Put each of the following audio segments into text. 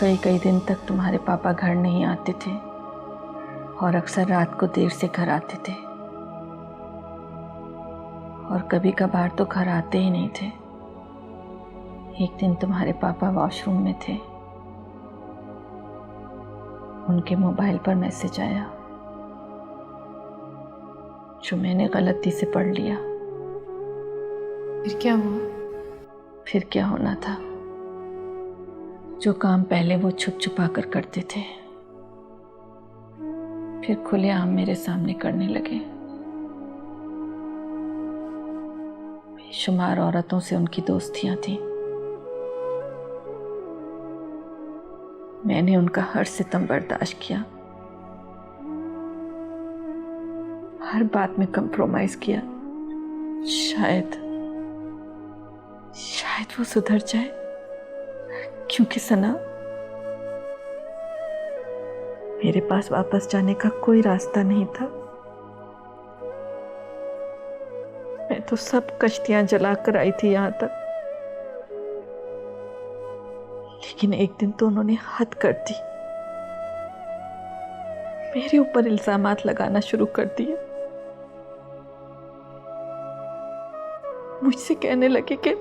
कई कई दिन तक तुम्हारे पापा घर नहीं आते थे और अक्सर रात को देर से घर आते थे, और कभी कभार तो घर आते ही नहीं थे। एक दिन तुम्हारे पापा वॉशरूम में थे, उनके मोबाइल पर मैसेज आया जो मैंने गलती से पढ़ लिया। फिर क्या हुआ? फिर क्या होना था, जो काम पहले वो छुप छुपा कर करते थे फिर खुलेआम मेरे सामने करने लगे। बेशुमार औरतों से उनकी दोस्तियां थीं। मैंने उनका हर सितम बर्दाश्त किया, हर बात में कंप्रोमाइज किया। शायद वो सुधर जाए, क्योंकि सना, मेरे पास वापस जाने का कोई रास्ता नहीं था। मैं तो सब कश्तियां जलाकर आई थी यहां तक, लेकिन एक दिन तो उन्होंने हद कर दी। मेरे ऊपर इल्जामात लगाना शुरू कर दिए। मुझसे कहने लगे कि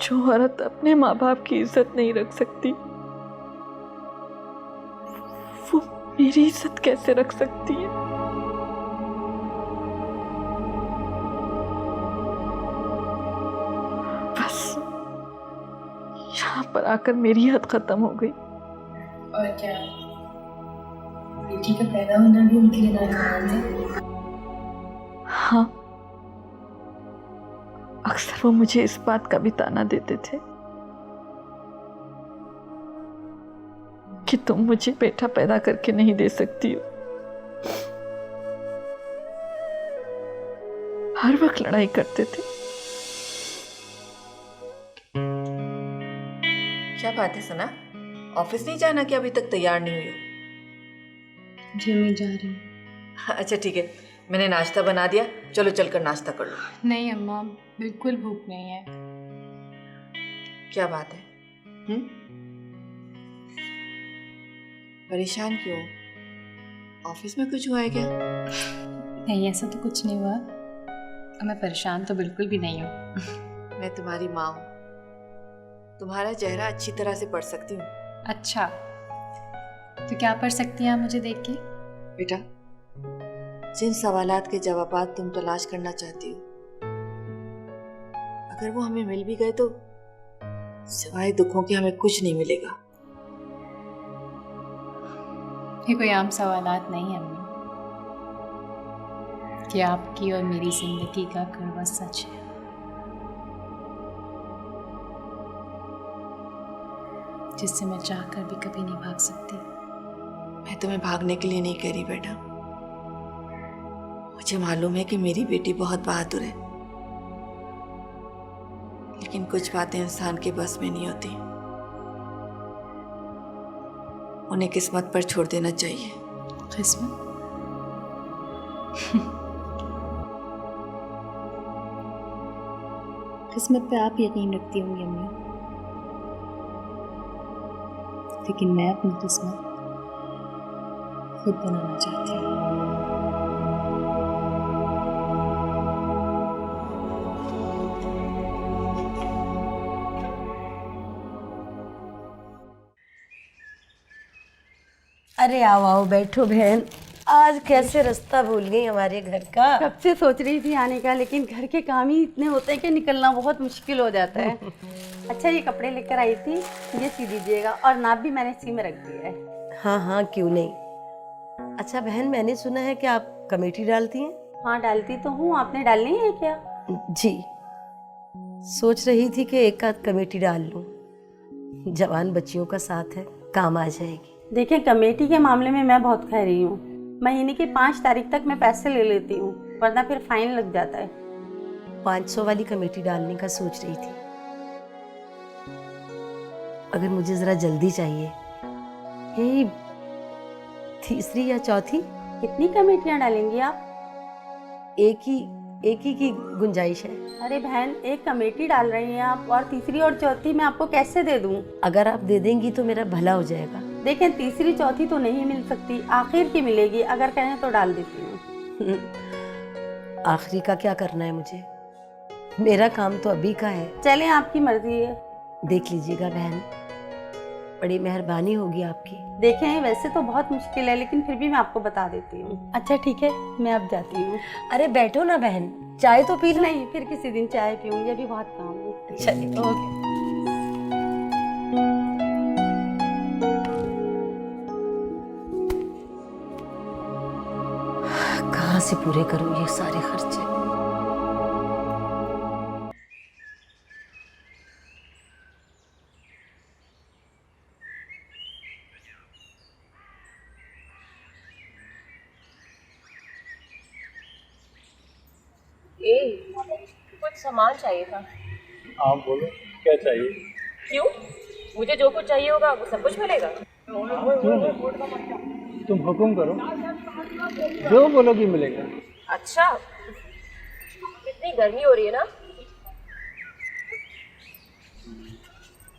जो औरत अपने माँ बाप की इज्जत नहीं रख सकती, वो मेरी इज्जत कैसे रख सकती है। बस यहाँ पर आकर मेरी हद खत्म हो गई। और क्या बेटी का पैदा होना भी उनके लिए नाकाम है? हाँ, अक्सर वो मुझे इस बात का भी ताना देते थे कि तुम मुझे बेटा पैदा करके नहीं दे सकती हो। हर वक्त लड़ाई करते थे। क्या बात है सना, ऑफिस नहीं जाना कि अभी तक तैयार नहीं हुई हो? जी मैं जा रही हूँ। अच्छा ठीक है, मैंने नाश्ता बना दिया, चलो चलकर नाश्ता कर लो। नहीं अम्मा, बिल्कुल भूख नहीं है। क्या बात है? परेशान क्यों? ऑफिस में कुछ हुआ है क्या? नहीं, ऐसा तो कुछ नहीं हुआ। मैं परेशान तो बिल्कुल भी नहीं हूँ। मैं तुम्हारी माँ हूँ, तुम्हारा चेहरा अच्छी तरह से पढ़ सकती हूँ। अच्छा, तो क्या पढ़ सकती हैं आप मुझे देख के? बेटा, जिन सवालात के जवाबात तुम तलाश करना चाहती हो, अगर वो हमें मिल भी गए तो सिवाय दुखों के हमें कुछ नहीं मिलेगा। ये कोई आम सवालात नहीं है अम्मी, कि आपकी और मेरी जिंदगी का कड़वा सच है। जिससे मैं चाहकर भी कभी नहीं भाग सकती। मैं तुम्हें भागने के लिए नहीं कह रही बेटा, मुझे मालूम है कि मेरी बेटी बहुत बहादुर है, लेकिन कुछ बातें इंसान के बस में नहीं होती, उन्हें किस्मत पर छोड़ देना चाहिए। किस्मत? किस्मत पे आप यकीन रखती होंगी अम्मी, लेकिन मैं अपनी किस्मत खुद बनाना चाहती हूँ। अरे आओ आओ बैठो बहन। आज कैसे रास्ता भूल गई हमारे घर का? कब से सोच रही थी आने का, लेकिन घर के काम ही इतने होते हैं कि निकलना बहुत मुश्किल हो जाता है। अच्छा, ये कपड़े लेकर आई थी, ये सी दीजिएगा, और नाप भी मैंने सी में रख दिया है। हाँ हाँ क्यों नहीं। अच्छा बहन, मैंने सुना है कि आप कमेटी डालती हैं? हाँ डालती तो हूँ, आपने डालनी है क्या? जी, सोच रही थी कि एक आध कमेटी डाल लूं, जवान बच्चियों का साथ है, काम आ जाएगी। देखिए, कमेटी के मामले में मैं बहुत खैरी हूँ। महीने की 5 तारीख तक मैं पैसे ले लेती हूँ, वरना फिर फाइन लग जाता है। 500 वाली कमेटी डालने का सोच रही थी। अगर मुझे जरा जल्दी चाहिए, यही तीसरी या चौथी। कितनी कमेटियाँ डालेंगी आप? एक ही एक ही की गुंजाइश है। अरे बहन, एक कमेटी डाल रही हैं आप और तीसरी और चौथी मैं आपको कैसे दे दूं? अगर आप दे देंगी तो मेरा भला हो जाएगा। देखें, तीसरी चौथी तो नहीं मिल सकती, आखिर की मिलेगी। अगर कहें तो डाल देती हूँ। आखिरी का क्या करना है मुझे, मेरा काम तो अभी का है। चलें, आपकी मर्जी है। देख लीजिएगा बहन, बड़ी मेहरबानी होगी आपकी। देखें, वैसे तो बहुत मुश्किल है, लेकिन फिर भी मैं आपको बता देती हूँ। अच्छा ठीक है, मैं अब जाती हूँ। अरे बैठो ना बहन, चाय तो पी लो। नहीं, फिर किसी दिन चाय पीऊंगी, अभी बहुत काम है। चलिए ओके। कहाँ से पूरे करूँ ये सारे खर्चे। कुछ सामान चाहिए था। हाँ बोलो, क्या चाहिए? क्यों? मुझे जो कुछ चाहिए होगा वो सब कुछ मिलेगा। क्यों है? तुम हुक्म करो, जो बोलोगी मिलेगा। अच्छा, इतनी गर्मी हो रही है ना।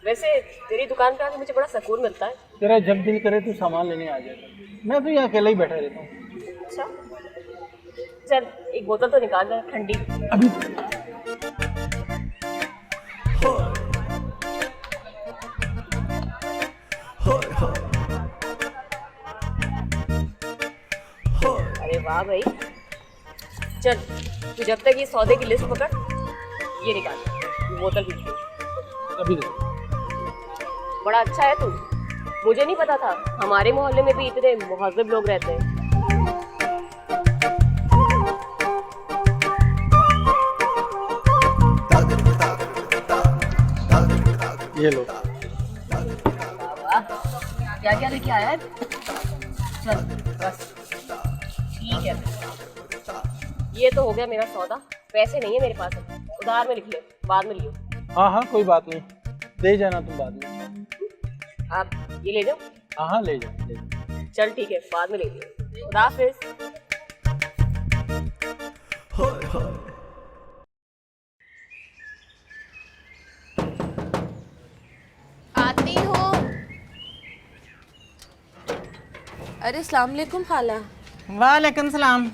वैसे तेरी दुकान पे आके मुझे बड़ा सुकून मिलता है। तेरा जब दिल करे तो सामान लेने आ जाएगा। मैं तो यहाँ अकेला ही बैठा रहता हूँ। अच्छा, चल एक बोतल तो निकाल दे ठंडी। अभी अरे वाह भाई, चल तू जब तक ये सौदे की लिस्ट पकड़, ये निकाल, ये बोतल भी दे। अभी बड़ा अच्छा है तू। मुझे नहीं पता था हमारे मोहल्ले में भी इतने मुहज़्ज़ब लोग रहते हैं। ये लो। क्या क्या लेके आया है? चल बस ठीक है। ये तो हो गया मेरा सौदा। पैसे नहीं है मेरे पास, उधार में लिख ले, बाद में लियो। हाँ हाँ कोई बात नहीं, दे जाना तुम बाद में। आप ये ले जाओ। हाँ हाँ ले जाओ, ले जाओ। चल ठीक है, बाद में ले लियो। खुदा हाफिज़। आती हूँ। अरे अस्सलाम वालेकुम खाला। वालेकुम सलाम।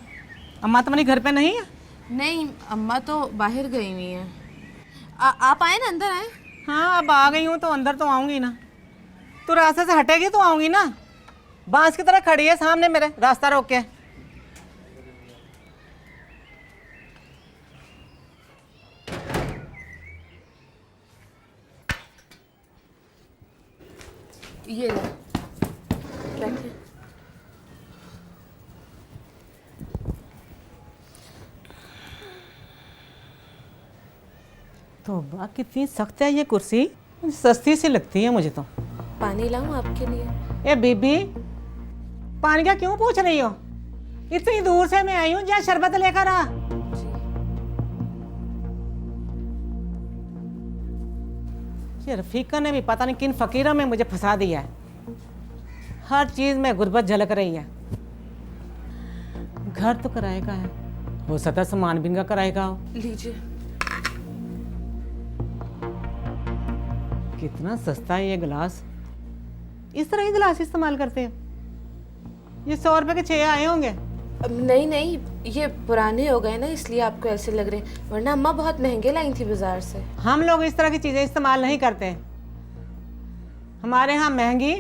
अम्मा तुम्हारी घर पे नहीं है? नहीं, अम्मा तो बाहर गई हुई हैं। आप आए ना, अंदर आए। हाँ अब आ गई हूँ तो अंदर तो आऊँगी ना। तू रास्ते से हटेगी तो आऊँगी ना। बांस की तरह खड़ी है सामने मेरे, रास्ता रोक के। ये ले, बैठे। तो वाह कितनी सख्त है ये कुर्सी, सस्ती सी लगती है मुझे तो। पानी लाऊं आपके लिए? ए बीबी, पानी का क्यों पूछ रही हो? इतनी दूर से मैं आई हूँ, जहाँ शरबत लेकर आ। ये रफीका ने भी पता नहीं किन फकीरों में मुझे फंसा दिया है। हर चीज में गुर्बत झलक रही है। घर तो किराए का है, हो सकता है सामान भी इनका किराए का हो। लीजिए। कितना सस्ता है ये गिलास। इस तरह के गिलास इस्तेमाल करते हैं। ये 100 रुपए के 6 आए होंगे। नहीं नहीं, ये पुराने हो गए ना, इसलिए आपको ऐसे लग रहे हैं, वरना अम्मा बहुत महंगे लाई थी बाजार से। हम लोग इस तरह की चीजें इस्तेमाल नहीं करते। हमारे यहाँ महंगी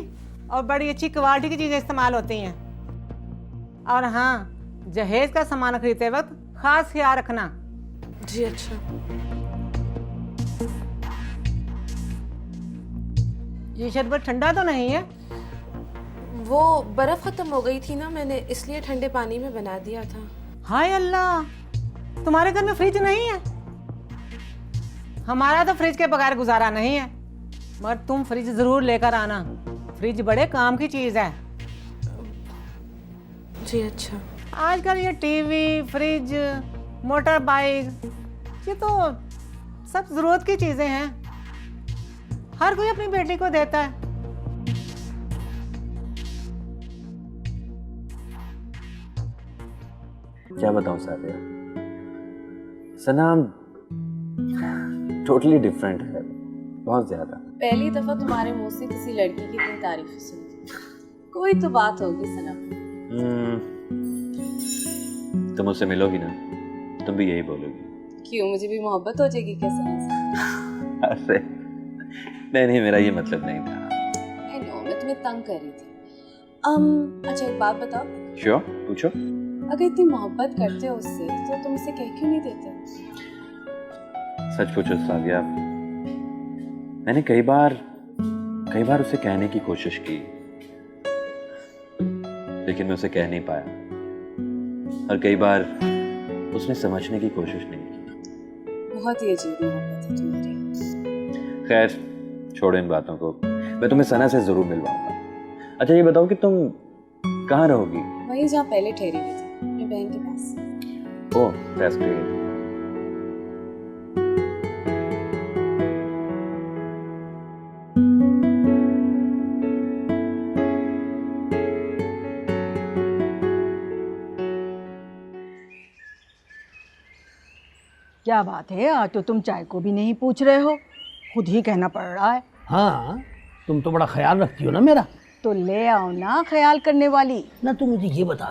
और बड़ी अच्छी क्वालिटी की चीजें इस्तेमाल होती हैं। और हाँ, जहेज का सामान खरीदते वक्त खास ख्याल रखना। जी अच्छा। ये शरबत ठंडा तो नहीं है? वो बर्फ खत्म हो गई थी ना, मैंने इसलिए ठंडे पानी में बना दिया था। हाय अल्लाह, तुम्हारे घर में फ्रिज नहीं है? हमारा तो फ्रिज के बगैर गुजारा नहीं है, मगर तुम फ्रिज जरूर लेकर आना। फ्रिज बड़े काम की चीज है। जी अच्छा। आजकल ये टीवी, फ्रिज, मोटर बाइक, ये तो सब जरूरत की चीजें हैं। हर कोई अपनी बेटी को देता है। क्या बताऊं सादिया, सना टोटली डिफरेंट है, बहुत ज्यादा। पहली दफा तुम्हारे मुंह से किसी लड़की की इतनी तारीफ सुनी, कोई तो बात होगी सनम। तुम उससे मिलोगी ना, तुम भी यही बोलोगी। क्यों, मुझे भी मोहब्बत हो जाएगी क्या सनम से? अरे नहीं, मेरा ये मतलब नहीं था। आई नो, मैं तुम्हें तंग कर रही थी। अच्छा एक बात बताओ। श्योर, पूछो। अगर इतनी मोहब्बत करते हो उससे तो तुम उसे कह क्यों नहीं देते? सच पूछो सादिया, मैंने कई बार उसे कहने की कोशिश की, लेकिन मैं उसे कह नहीं पाया, और कई बार उसने समझने की कोशिश नहीं की। बहुत ही अजीब मोहब्बत है तुम्हारी। खैर छोड़ो इन बातों को, मैं तुम्हें सना से जरूर मिलवाऊंगा। अच्छा ये बताओ कि तुम कहाँ रहोगी? वहीं जहाँ पहले ठहरी हुई थी, अपनी बहन के पास। Oh that's great. क्या बात है, आज तो तुम चाय को भी नहीं पूछ रहे हो, खुद ही कहना पड़ रहा है। हाँ, तुम तो बड़ा ख्याल रखती हो ना मेरा। तो ले आओ ना ख्याल करने वाली। ना तू मुझे ये बता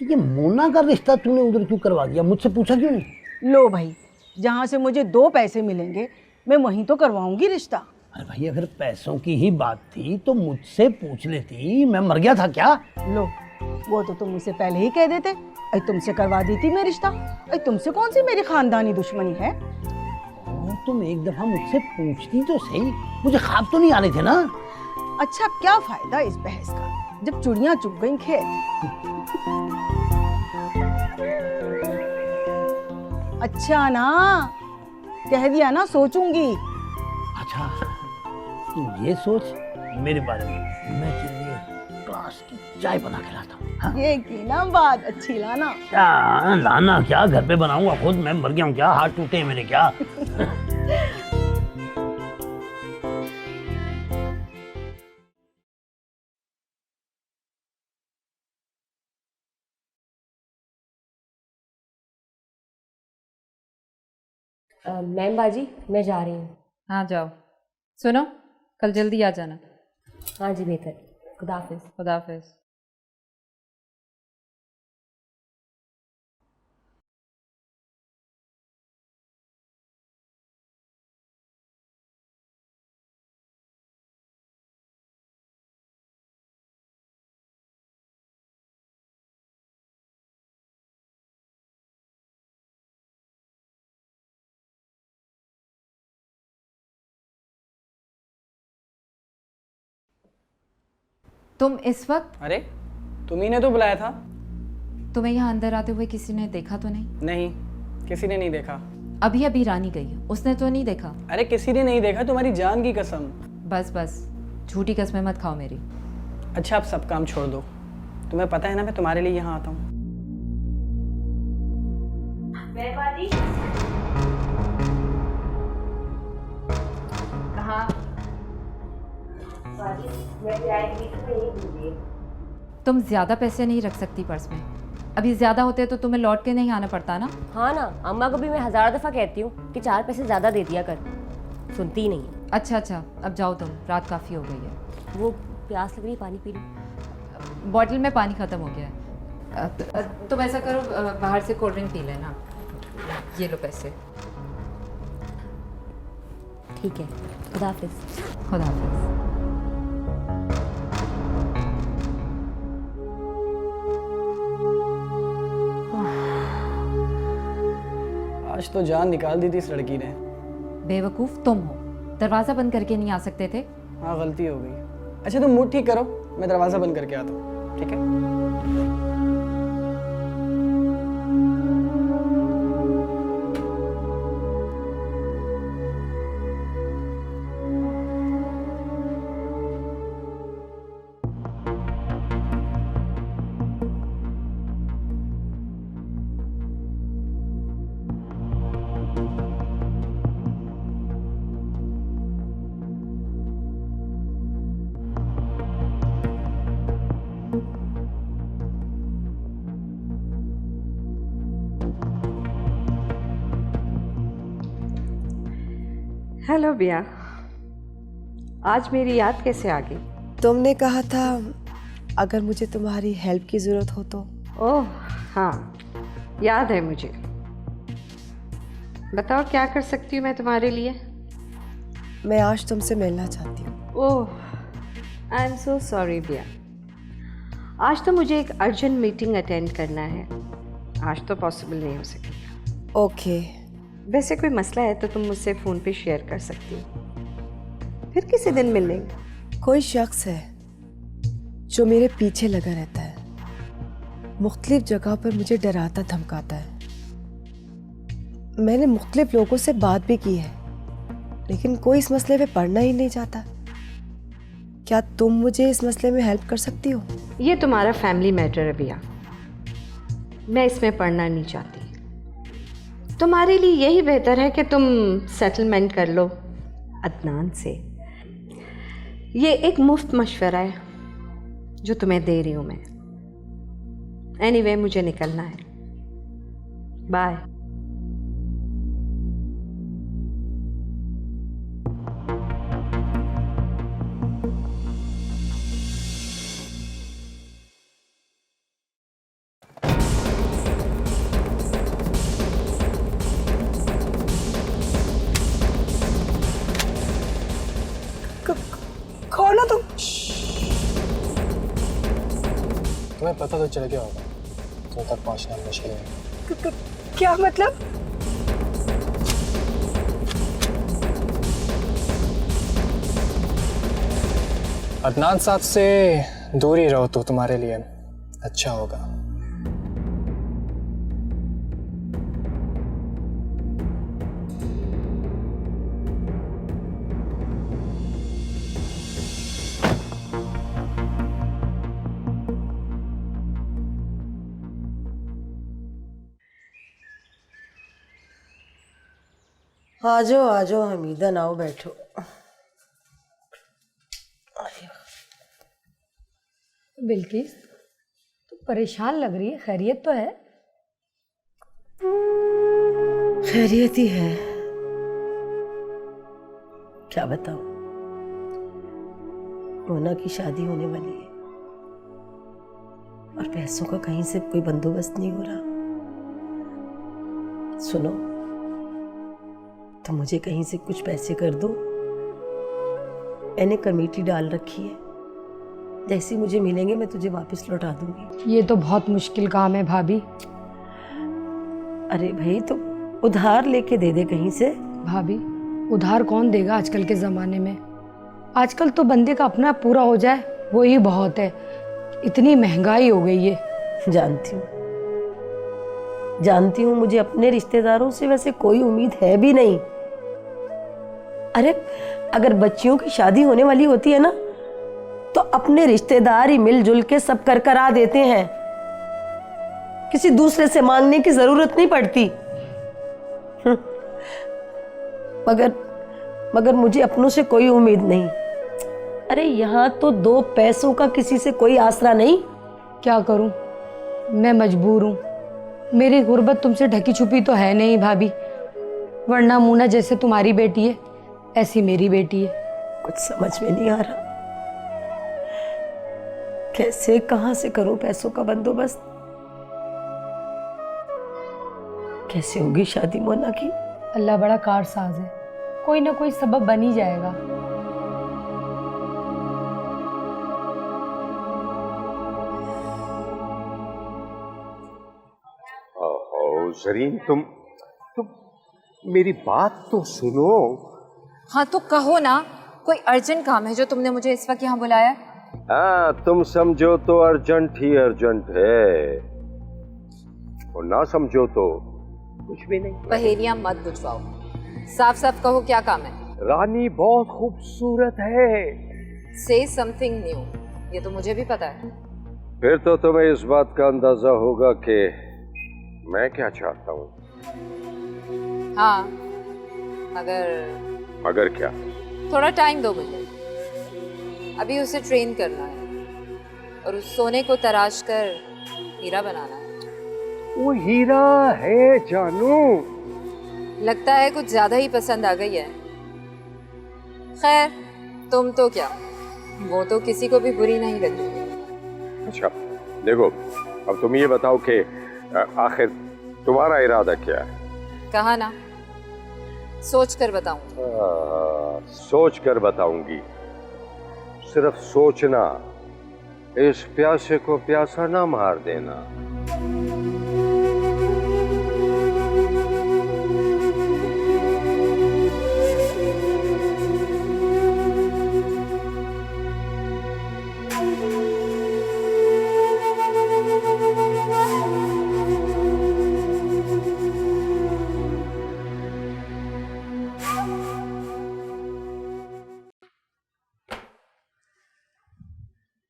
कि ये मोना का रिश्ता तूने उधर क्यों करवा दिया, मुझसे पूछा क्यों नहीं? लो भाई, जहाँ से मुझे 2 पैसे मिलेंगे मैं वहीं तो करवाऊंगी रिश्ता। अरे भाई, अगर पैसों की ही बात थी तो मुझसे पूछ लेती, मैं मर गया था क्या? लो, वो तो तुम मुझसे पहले ही कह देते, अरे तुमसे करवा दी थी मैं रिश्ता। अरे तुमसे कौन सी मेरी खानदानी दुश्मनी है? तुम एक दफा मुझसे पूछती तो सही, मुझे ख्वाब तो नहीं आ रहे थे ना। अच्छा क्या फायदा इस बहस का, जब चुड़ियां चुग गईं खेत। अच्छा ना, कह दिया ना, सोचूंगी। अच्छा तू ये सोच मेरे बारे में, मैं तेरे लिए ग्लास की चाय बना के लाता हूँ। हाँ? ये की ना बात अच्छी लाना। क्या लाना, क्या घर पे बनाऊंगा खुद, मैं मर गया हूँ क्या, हाथ टूटे हैं मेरे क्या? मैम बाजी, मैं जा रही हूँ। हाँ जाओ। सुनो, कल जल्दी आ जाना। हाँ जी बेहतर, खुदा हाफिज। खुदा हाफिज। तुम इस वक्त? अरे तुम्ही ने तो बुलाया था। तुम्हें यहाँ अंदर आते हुए किसी ने देखा तो नहीं? नहीं, किसी ने नहीं देखा। अभी अभी रानी गई है, उसने तो नहीं देखा? अरे किसी ने नहीं देखा, तुम्हारी जान की कसम। बस बस, झूठी कसमें मत खाओ मेरी। अच्छा अब सब काम छोड़ दो, तुम्हें पता है ना मैं तुम्हारे लिए यहाँ आता हूँ। तुम ज्यादा पैसे नहीं रख सकती पर्स में, अभी ज्यादा होते तो तुम्हें लौट के नहीं आना पड़ता ना। हाँ ना, अम्मा को भी मैं 1000 दफ़ा कहती हूँ कि 4 पैसे ज़्यादा दे दिया कर, सुनती ही नहीं है। अच्छा, अब जाओ तुम, रात काफ़ी हो गई है। वो प्यास लग रही है, पानी पी लो। बॉटल में पानी ख़त्म हो गया है। तुम ऐसा करो, बाहर से कोल्ड ड्रिंक पी लेना। ये लो पैसे। ठीक है, खुदा हाफिज। खुदा हाफिज। आज तो जान निकाल दी थी इस लड़की ने। बेवकूफ़ तुम हो, दरवाज़ा बंद करके नहीं आ सकते थे? हाँ गलती हो गई। अच्छा तुम मूड ठीक करो, मैं दरवाज़ा बंद करके आता हूँ, ठीक है? हेलो बिया, आज मेरी याद कैसे आ गई? तुमने कहा था अगर मुझे तुम्हारी हेल्प की ज़रूरत हो तो। ओह हाँ, याद है मुझे। बताओ क्या कर सकती हूँ मैं तुम्हारे लिए? मैं आज तुमसे मिलना चाहती हूँ। ओह, आई एम सो सॉरी बिया। आज तो मुझे एक अर्जेंट मीटिंग अटेंड करना है, आज तो पॉसिबल नहीं हो सकेगा। ओके। वैसे कोई मसला है तो तुम मुझसे फ़ोन पे शेयर कर सकती हो, फिर किसी दिन मिल लेंगे। कोई शख्स है जो मेरे पीछे लगा रहता है, मुख्तलिफ जगह पर मुझे डराता धमकाता है। मैंने मुख्तलिफ लोगों से बात भी की है, लेकिन कोई इस मसले पे पढ़ना ही नहीं चाहता। क्या तुम मुझे इस मसले में हेल्प कर सकती हो? ये तुम्हारा फैमिली मैटर है भैया, मैं इसमें पढ़ना नहीं चाहती। तुम्हारे लिए यही बेहतर है कि तुम सेटलमेंट कर लो अदनान से। ये एक मुफ्त मशवरा है जो तुम्हें दे रही हूँ मैं। एनीवे, मुझे निकलना है। बाय। खोलो तो। तुम्हें पता तो चल गया होगा तुम तक पहुंचना मुश्किल है। क्या मतलब? अदनान साहब से दूर ही रहो तो तुम्हारे लिए अच्छा होगा। आ जाओ हमीदा, आओ बैठो। बिल्किस, तो परेशान लग रही है, खैरियत तो है? खैरियत ही है, क्या बताऊं। मोना की शादी होने वाली है और पैसों का कहीं से कोई बंदोबस्त नहीं हो रहा। सुनो, तो मुझे कहीं से कुछ पैसे कर दो। मैंने कमेटी डाल रखी है, जैसे मुझे मिलेंगे मैं तुझे वापस लौटा दूंगी। ये तो बहुत मुश्किल काम है भाभी। अरे भाई, तो उधार लेके दे दे कहीं से। भाभी, उधार कौन देगा आजकल के ज़माने में? आजकल तो बंदे का अपना पूरा हो जाए वो ही बहुत है। इतनी महंगाई हो गई है। जानती हूँ, मुझे अपने रिश्तेदारों से वैसे कोई उम्मीद है भी नहीं। अरे अगर बच्चियों की शादी होने वाली होती है ना, तो अपने रिश्तेदार ही मिलजुल के सब कर करा देते हैं, किसी दूसरे से मांगने की जरूरत नहीं पड़ती। मगर मुझे अपनों से कोई उम्मीद नहीं। अरे यहाँ तो दो पैसों का किसी से कोई आसरा नहीं। क्या करूं, मैं मजबूर हूं। मेरी गुर्बत तुमसे ढकी छुपी तो है नहीं भाभी, वरना मूना जैसे तुम्हारी बेटी है ऐसी मेरी बेटी है। कुछ समझ में नहीं आ रहा, कैसे कहां से करूं पैसों का बंदोबस्त। कैसे होगी शादी मोना की? अल्लाह बड़ा कारसाज है, कोई ना कोई सबब बन ही जाएगा। जरीन, तुम मेरी बात तो सुनो। हाँ तो कहो ना, कोई अर्जेंट काम है जो तुमने मुझे इस वक्त यहाँ बुलाया? हाँ, तुम समझो तो अर्जेंट ही अर्जेंट है, और ना समझो तो कुछ भी नहीं। पहेलियां मत बुझवाओ, साफ साफ कहो क्या काम है। रानी बहुत खूबसूरत है। से समथिंग न्यू, ये तो मुझे भी पता है। फिर तो तुम्हें इस बात का अंदाजा होगा कि मैं क्या चाहता हूँ। हाँ, मगर क्या? थोड़ा टाइम दो मुझे, अभी उसे ट्रेन करना है और उस सोने को तराश कर हीरा बनाना है। वो हीरा है जानू। लगता है कुछ ज्यादा ही पसंद आ गई है। खैर तुम तो क्या, वो तो किसी को भी बुरी नहीं लगी। अच्छा देखो, अब तुम ये बताओ कि आखिर तुम्हारा इरादा क्या है? कहा ना, सोच कर बताऊं। सोच कर बताऊंगी। सिर्फ सोचना, इस प्यासे को प्यासा ना मार देना।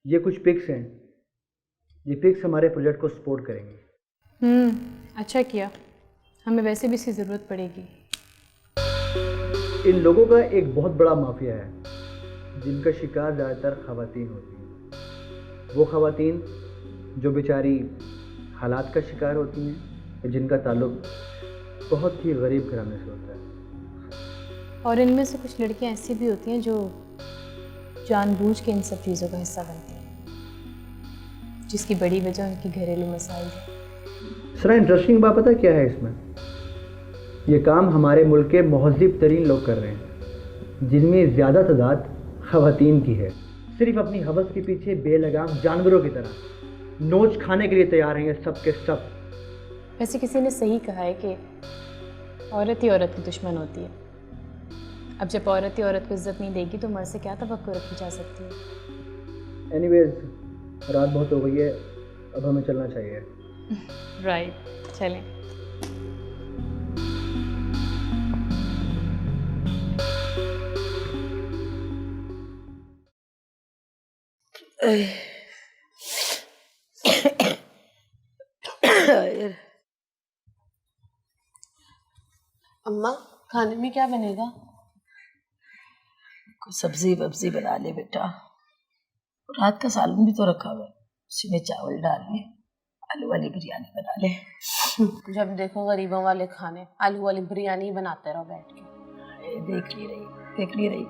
ये कुछ पिक्स हैं। ये पिक्स हमारे प्रोजेक्ट को सपोर्ट करेंगे। अच्छा किया, हमें वैसे भी इसकी ज़रूरत पड़ेगी। इन लोगों का एक बहुत बड़ा माफिया है जिनका शिकार ज़्यादातर ख़वातीन होती हैं। वो ख़वातीन जो बेचारी हालात का शिकार होती हैं, जिनका ताल्लुक बहुत ही गरीब घराने से होता है। और इनमें से कुछ लड़कियां ऐसी भी होती हैं जो जानबूझ के इन सब चीज़ों का हिस्सा बनती हैं, जिसकी बड़ी वजह उनकी घरेलू मसाइल है। सर इंटरेस्टिंग बात पता क्या है इसमें? ये काम हमारे मुल्क के महज़िब तरीन लोग कर रहे हैं, जिनमें ज़्यादा तादाद ख़वातीन की है। सिर्फ अपनी हवस के पीछे बेलगाम जानवरों की तरह नोच खाने के लिए तैयार हैं ये सब के सब। वैसे किसी ने सही कहा है कि औरत ही औरत की दुश्मन होती है। अब जब औरत ही औरत को इज्जत नहीं देगी तो मर्द से क्या तवक्को रखी जा सकती है। एनीवेज, रात बहुत हो गई है, अब हमें चलना चाहिए। राइट, चलें। अम्मा खाने में क्या बनेगा? कुछ सब्जी वब्जी बना ले बेटा। रात का सालन भी तो रखा हुआ है, उसी में चावल डाल ले, आलू वाली बिरयानी बना ले। जब देखो गरीबों वाले खाने, आलू वाली बिरयानी बनाते रहो बैठ के। देख ली रही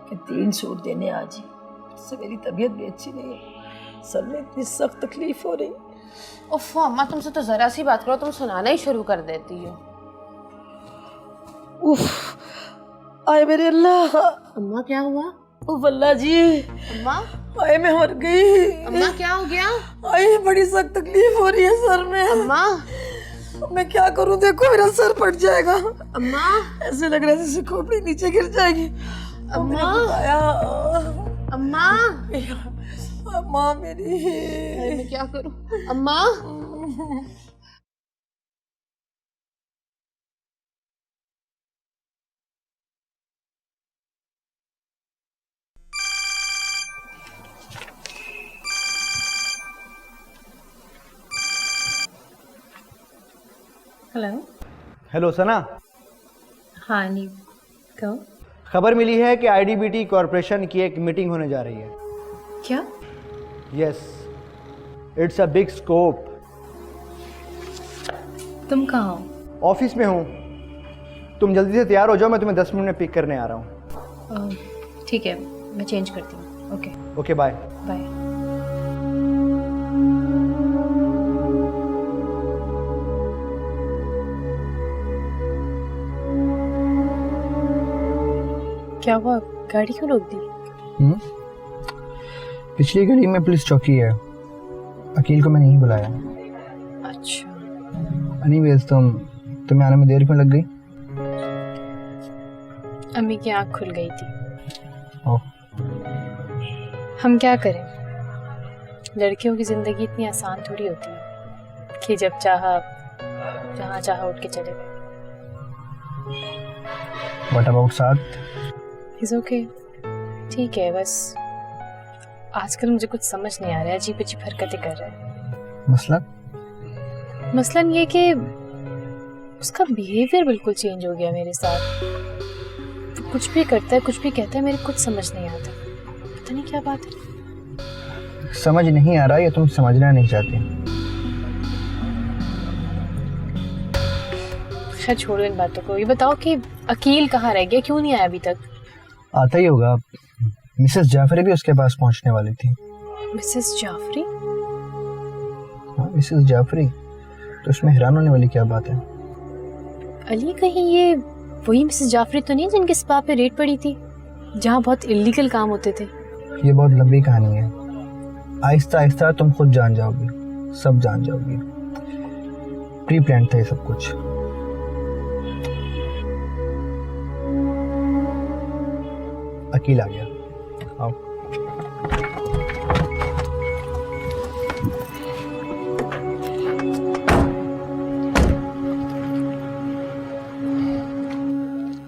कि 3 सूट देने आज ही से मेरी तबीयत भी अच्छी नहीं है, सर में इतनी सख्त तकलीफ हो रही। उफ अम्मा, तुमसे तो जरा सी बात करो तुम सुनाना ही शुरू कर देती हो। उफ, आए मेरे अल्लाह। अम्मा क्या हुआ? उफ अल्लाह जी। अम्मा आए मैं मर गई। अम्मा क्या हो गया? आए बड़ी सख्त तकलीफ हो रही है सर में। अम्मा मैं क्या करूं? देखो मेरा सर फट जाएगा। अम्मा ऐसे लग रहा है जैसे खोपड़ी नीचे गिर जाएगी। अम्मा अम्मा अम्मा मेरी, मैं क्या करूं? अम्मा हेलो। हेलो सना। हाँ नहीं, कहो। खबर मिली है कि आईडीबीटी कॉरपोरेशन की एक मीटिंग होने जा रही है। क्या? Yes, it's a big scope. तुम कहाँ हो? ऑफिस में हूँ। तुम जल्दी से तैयार हो जाओ, मैं तुम्हें 10 मिनट में पिक करने आ रहा हूँ। ठीक है, मैं चेंज करती हूँ। Okay bye bye. क्या हुआ? गाड़ी क्यों रोक दी? पिछली गली में पुलिस चौकी है, अकील को मैंने नहीं बुलाया। अच्छा। एनीवेज, तुम्हें आने में देर क्यों लग गई? अम्मी की आँख खुल गई थी। ओह। हम क्या करें, लड़कियों की जिंदगी इतनी आसान थोड़ी होती है कि जब चाहा जहाँ चाहा उठ के चले गए। व्हाट अबाउट साथ? इट्स ओके, ठीक है। बस आजकल मुझे कुछ समझ नहीं आ रहा है, अजीब अजीब हरकतें कर रहा है। मसलन ये कि उसका बिहेवियर बिल्कुल चेंज हो गया मेरे साथ। वो कुछ भी करता है, कुछ भी कहता है, मेरे कुछ समझ नहीं आता। पता नहीं क्या बात है। समझ नहीं आ रहा या तुम समझना नहीं चाहते? खैर छोड़ो इन बातों को। ये बताओ कि अकील कहाँ रह गया, क्यों नहीं आया अभी तक? आता ही होगा। मिसेस जाफरी भी उसके पास पहुंचने वाली थी। मिसेस जाफरी? हाँ, मिसेस जाफरी। तो इसमें हैरान होने वाली क्या बात है? अली, कहीं ये वही मिसेस जाफरी तो नहीं जिनके स्पा पे रेड पड़ी थी, जहाँ बहुत इलीगल काम होते थे? ये बहुत लंबी कहानी है, आहिस्ता आहिस्ता तुम खुद जान जाओगी, सब जान जाओगी। प्री प्लान था ये सब कुछ। अकील आ गया, आओ।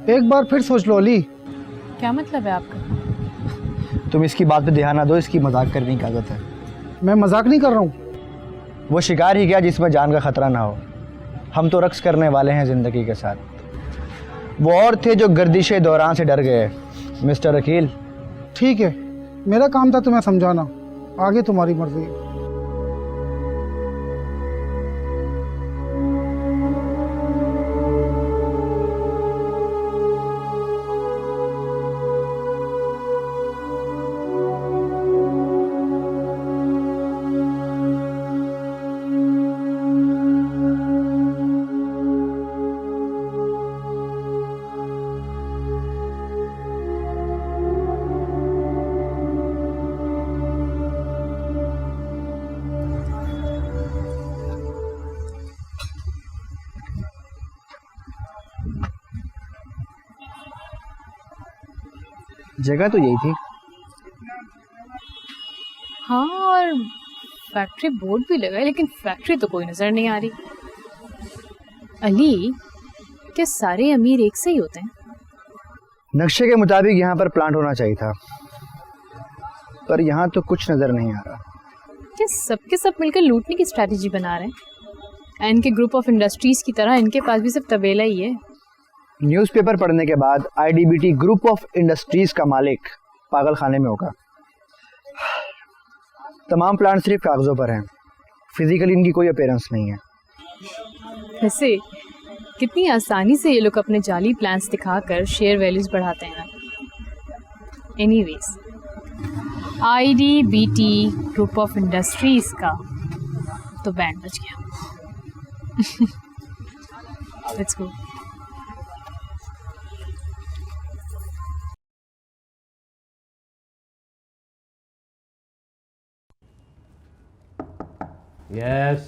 एक बार फिर सोच लो अली। क्या मतलब है आपका? तुम इसकी बात पे ध्यान ना दो, इसकी मजाक करने की आदत है। मैं मजाक नहीं कर रहा हूँ। वो शिकार ही क्या जिसमें जान का खतरा ना हो। हम तो रक्स करने वाले हैं जिंदगी के साथ। वो और थे जो गर्दिशे दौरान से डर गए। मिस्टर अकील, ठीक है, मेरा काम था तुम्हें समझाना, आगे तुम्हारी मर्जी। जगह तो यही थी। हाँ, और फैक्ट्री बोर्ड भी लगा है, लेकिन फैक्ट्री तो कोई नजर नहीं आ रही। अली, क्या सारे अमीर एक से ही होते हैं? नक्शे के मुताबिक यहाँ पर प्लांट होना चाहिए था, पर यहाँ तो कुछ नजर नहीं आ रहा। क्या सबके सब मिलकर लूटने की स्ट्रैटेजी बना रहे हैं? इनके ग्रुप ऑफ इंडस्ट्रीज की तरह इनके पास भी सिर्फ तबेला ही है। न्यूज़पेपर पढ़ने के बाद आईडीबीटी ग्रुप ऑफ इंडस्ट्रीज का मालिक पागल खाने में होगा। तमाम प्लांट सिर्फ कागजों पर हैं, फिजिकली इनकी कोई अपीयरेंस नहीं है। वैसे कितनी आसानी से ये लोग अपने जाली प्लान्स दिखाकर शेयर वैल्यूज बढ़ाते हैं। एनीवेज, आईडीबीटी ग्रुप ऑफ इंडस्ट्रीज का तो बैंड बज गया। Let's go. Yes.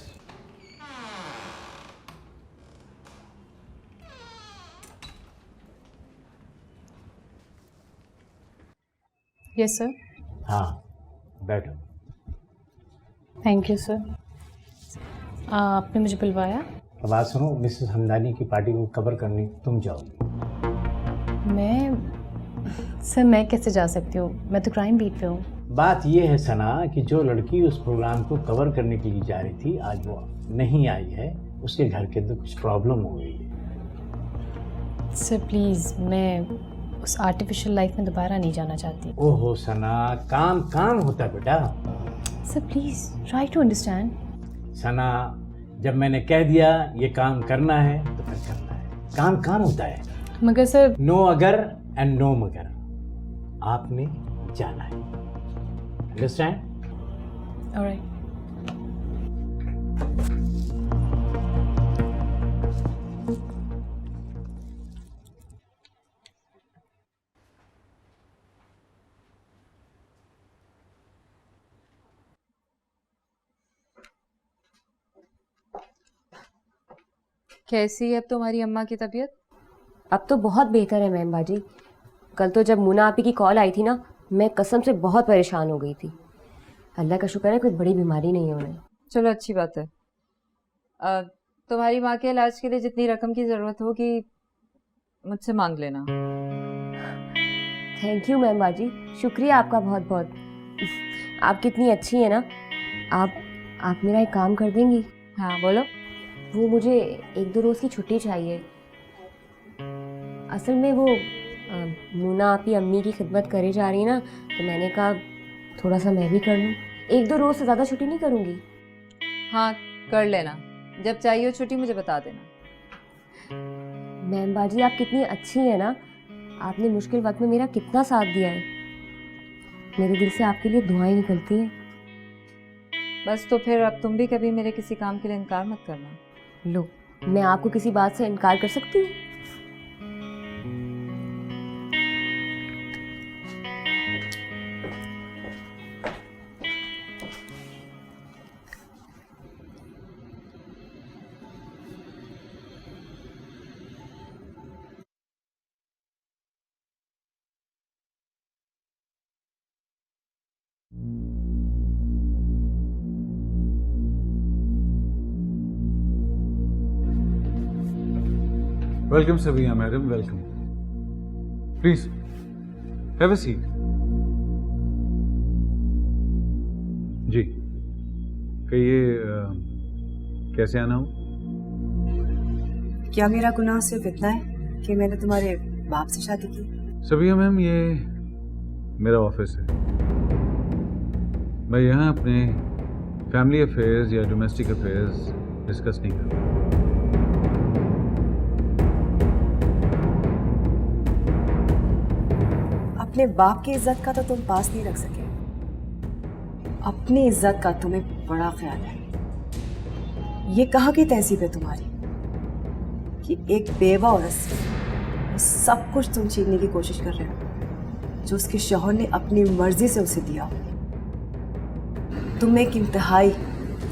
Yes sir. हाँ, बैठो। Thank you sir. आपने मुझे बुलवाया? अब बात सुनो, मिसेस हमदानी की पार्टी को कवर करने तुम जाओगी। मैं कैसे जा सकती हूँ? मैं तो क्राइम बीट पे हूँ। बात यह है सना कि जो लड़की उस प्रोग्राम को कवर करने के लिए जा रही थी, आज वो नहीं आई है। उसके घर के अंदर कुछ प्रॉब्लम हो गई है। सर प्लीज़, मैं उस आर्टिफिशियल लाइफ में दोबारा नहीं जाना चाहती। ओहो सना, काम काम होता है बेटा। Sir please try to understand. Sana, जब मैंने कह दिया ये काम करना है तो फिर करना है। काम काम होता है। मगर सर, नो अगर एंड नो मगर, आपने जाना है। अंडरस्टैंड? ऑलराइट। कैसी है अब तुम्हारी अम्मा की तबीयत? अब तो बहुत बेहतर है मैम बाजी। कल तो जब मुना आपी की कॉल आई थी ना, मैं कसम से बहुत परेशान हो गई थी। अल्लाह का शुक्र है कोई बड़ी बीमारी नहीं है उन्हें। चलो अच्छी बात है। तुम्हारी माँ के इलाज के लिए जितनी रकम की ज़रूरत होगी मुझसे मांग लेना। थैंक यू मैम बाजी, शुक्रिया आपका बहुत बहुत। आप कितनी अच्छी है ना। आप मेरा एक काम कर देंगी? हाँ बोलो। वो मुझे 1-2 रोज़ की छुट्टी चाहिए। असल में वो मुना आपी अम्मी की खिदमत करे जा रही है ना, तो मैंने कहा थोड़ा सा मैं भी कर लूँ। 1-2 रोज़ से ज़्यादा छुट्टी नहीं करूँगी। हाँ कर लेना, जब चाहिए हो छुट्टी मुझे बता देना। मैम बाजी आप कितनी अच्छी है ना, आपने मुश्किल वक्त में मेरा कितना साथ दिया है। मेरे दिल से आपके लिए दुआएं निकलती हैं। बस तो फिर अब तुम भी कभी मेरे किसी काम के लिए इनकार मत करना। लो, मैं आपको किसी बात से इनकार कर सकती हूँ? Welcome Sabiya madam, welcome. Please have a seat. जी कहिए, कैसे आना हो? क्या मेरा गुनाह सिर्फ इतना है कि मैंने तुम्हारे बाप से शादी की? सबिया मैम, ये मेरा ऑफिस है। मैं यहाँ अपने फैमिली अफेयर्स या डोमेस्टिक अफेयर्स डिस्कस नहीं करता। अपने बाप की इज्जत का तो तुम पास नहीं रख सके, अपनी इज्जत का तुम्हें बड़ा ख्याल है। ये कहाँ की तहजीब है तुम्हारी कि एक बेवा औरत से सब कुछ तुम छीनने की कोशिश कर रहे हो जो उसके शौहर ने अपनी मर्जी से उसे दिया। तुम एक इंतहाई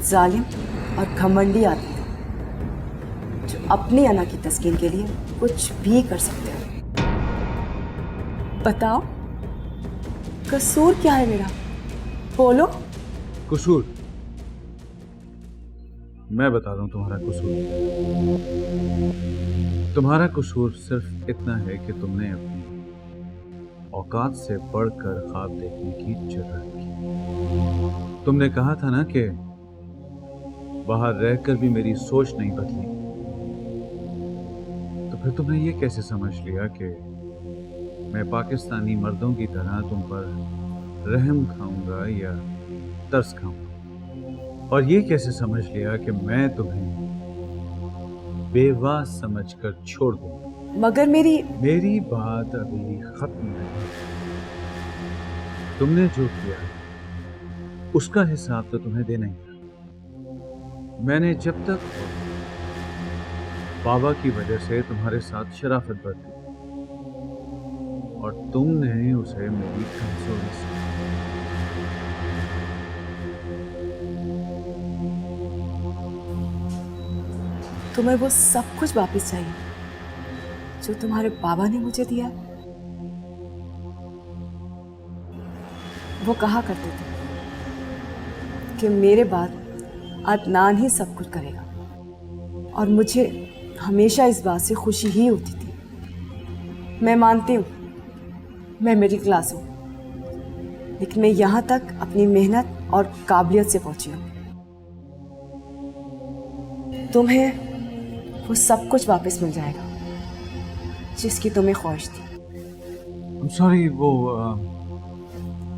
जालिम और घमंडी आदमी हो जो अपनी अना की तस्कीन के लिए कुछ भी कर सकते हो। बताओ, कसूर क्या है मेरा? बोलो। कसूर? मैं बता दूं तुम्हारा कसूर। तुम्हारा कसूर सिर्फ इतना है कि तुमने अपनी औकात से बढ़कर ख्वाब देखने की जुर्रत की। तुमने कहा था ना कि बाहर रहकर भी मेरी सोच नहीं बदली, तो फिर तुमने ये कैसे समझ लिया कि मैं पाकिस्तानी मर्दों की तरह तुम पर रहम खाऊंगा या तरस खाऊंगा? और ये कैसे समझ लिया कि मैं तुम्हें बेवा समझकर छोड़ दूंगा? मगर मेरी बात अभी खत्म नहीं। तुमने जो किया उसका हिसाब तो तुम्हें देना ही था। मैंने जब तक बाबा की वजह से तुम्हारे साथ शराफत बरती और तुमने उसे मेरी कमजोरी से। तुम्हें वो सब कुछ वापस चाहिए जो तुम्हारे बाबा ने मुझे दिया। वो कहा करते थे कि मेरे बाद अदनान ही सब कुछ करेगा, और मुझे हमेशा इस बात से खुशी ही होती थी। मैं मानती हूँ मैं मिडिल क्लास हूँ, लेकिन मैं यहाँ तक अपनी मेहनत और काबिलियत से पहुँची हूँ। तुम्हें वो सब कुछ वापस मिल जाएगा जिसकी तुम्हें ख्वाहिश थी। I'm sorry, वो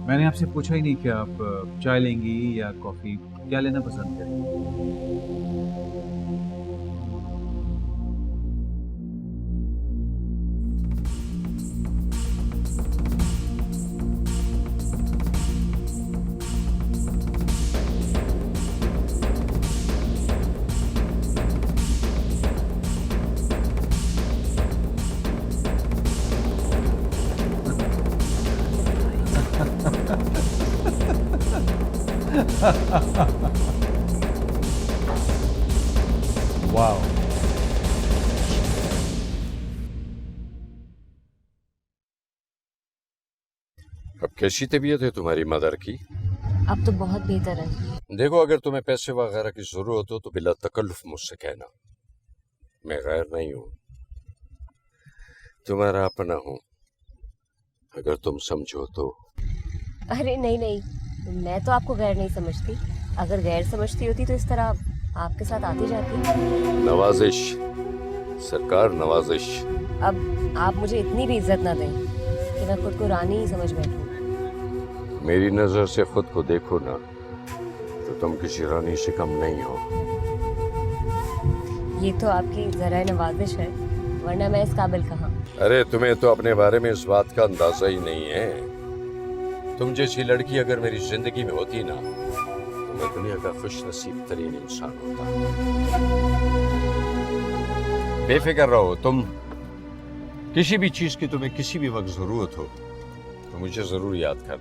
मैंने आपसे पूछा ही नहीं कि आप चाय लेंगी या कॉफ़ी, क्या लेना पसंद करेंगी? वाओ। अब कैसी तबीयत है तुम्हारी मदर की? अब तो बहुत बेहतर है। देखो, अगर तुम्हें पैसे वगैरह की जरूरत हो तो बिला तकल्लुफ मुझसे कहना। मैं गैर नहीं हूं, तुम्हारा अपना हूं, अगर तुम समझो तो। अरे नहीं नहीं, मैं तो आपको गैर नहीं समझती। अगर गैर समझती होती तो इस तरह आपके साथ आती जाती। नवाजिश सरकार, नवाजिश। अब आप मुझे इतनी भी इज्जत ना दें कि मैं खुद को रानी ही समझ बैठूं। मेरी नजर से खुद को देखो ना, तो तुम किसी रानी से कम नहीं हो। ये तो आपकी जरा नवाजिश है, वरना मैं इस काबिल कहाँ। अरे तुम्हें तो अपने बारे में इस बात का अंदाजा ही नहीं है। तुम जैसी लड़की अगर मेरी जिंदगी में होती ना तो मैं दुनिया का खुशनसीब तरीन इंसान होता। बेफिक्र रहो तुम, किसी भी चीज की तुम्हें किसी भी वक्त जरूरत हो तो मुझे जरूर याद कर।